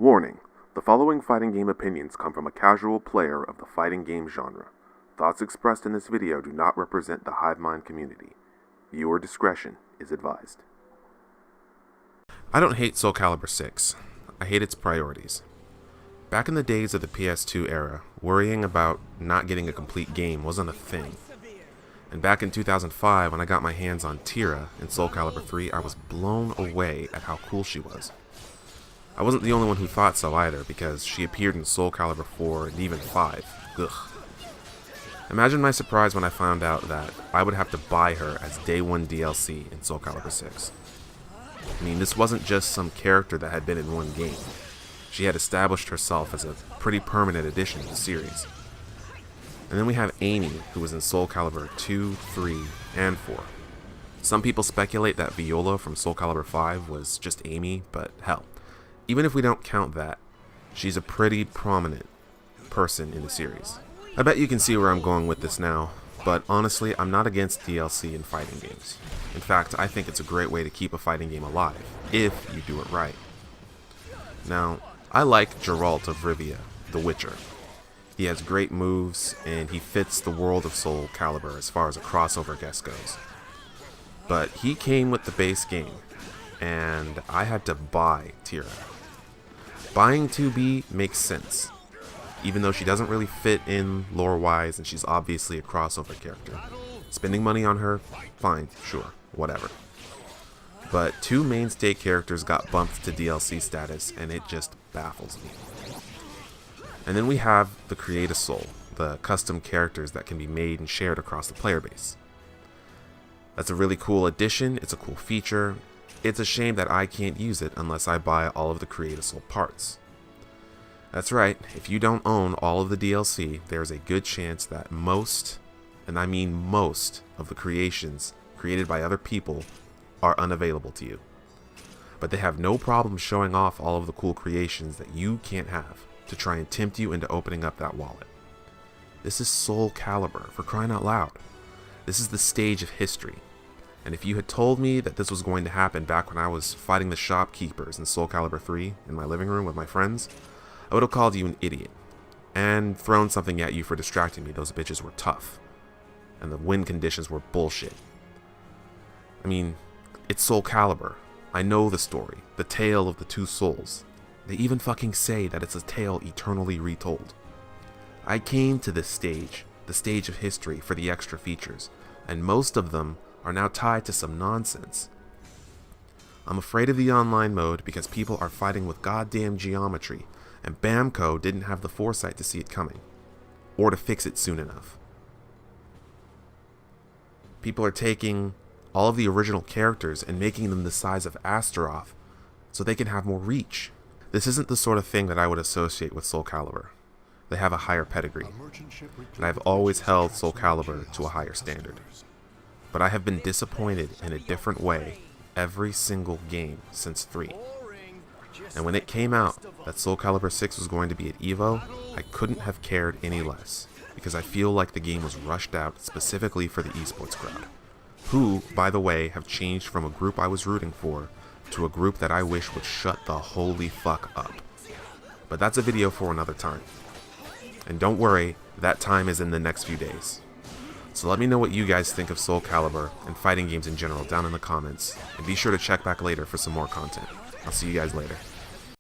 Warning: the following fighting game opinions come from a casual player of the fighting game genre. Thoughts expressed in this video do not represent the hive mind community. Viewer discretion is advised. I don't hate Soul Calibur 6. I hate its priorities. Back in the days of the PS2 era, worrying about not getting a complete game wasn't a thing. And back in 2005, when I got my hands on Tira in Soul Calibur 3, I was blown away at how cool she was. I wasn't the only one who thought so either, because she appeared in Soul Calibur 4 and even 5. Ugh. Imagine my surprise when I found out that I would have to buy her as Day 1 DLC in Soul Calibur 6. I mean, this wasn't just some character that had been in one game. She had established herself as a pretty permanent addition to the series. And then we have Amy, who was in Soul Calibur 2, 3, and 4. Some people speculate that Viola from Soul Calibur 5 was just Amy, but hell, even if we don't count that, she's a pretty prominent person in the series. I bet you can see where I'm going with this now, but honestly, I'm not against DLC in fighting games. In fact, I think it's a great way to keep a fighting game alive, if you do it right. Now, I like Geralt of Rivia, the Witcher. He has great moves, and he fits the world of Soul Calibur as far as a crossover guest goes. But he came with the base game, and I had to buy Tira. Buying 2B makes sense, even though she doesn't really fit in lore-wise and she's obviously a crossover character. Spending money on her, fine, sure, whatever. But two mainstay characters got bumped to DLC status, and it just baffles me. And then we have the Create-a-Soul, the custom characters that can be made and shared across the player base. That's a really cool addition, it's a cool feature. It's a shame that I can't use it unless I buy all of the Create-a-Soul parts. That's right, if you don't own all of the DLC, there's a good chance that most, and I mean most, of the creations created by other people are unavailable to you. But they have no problem showing off all of the cool creations that you can't have to try and tempt you into opening up that wallet. This is Soul Calibur, for crying out loud. This is the stage of history. And if you had told me that this was going to happen back when I was fighting the shopkeepers in Soul Calibur 3 in my living room with my friends, I would have called you an idiot and thrown something at you for distracting me. Those bitches were tough, and the win conditions were bullshit. I mean, it's Soul Calibur. I know the story, the tale of the two souls. They even fucking say that it's a tale eternally retold. I came to this stage, the stage of history, for the extra features, and most of them are now tied to some nonsense. I'm afraid of the online mode because people are fighting with goddamn geometry, and Bamco didn't have the foresight to see it coming, or to fix it soon enough. People are taking all of the original characters and making them the size of Astaroth so they can have more reach. This isn't the sort of thing that I would associate with Soul Calibur. They have a higher pedigree, and I've always held Soul Calibur to a higher standard. But I have been disappointed in a different way every single game since 3. And when it came out that Soul Calibur 6 was going to be at EVO, I couldn't have cared any less, because I feel like the game was rushed out specifically for the esports crowd, who, by the way, have changed from a group I was rooting for to a group that I wish would shut the holy fuck up. But that's a video for another time. And don't worry, that time is in the next few days. So let me know what you guys think of Soul Calibur and fighting games in general down in the comments, and be sure to check back later for some more content. I'll see you guys later.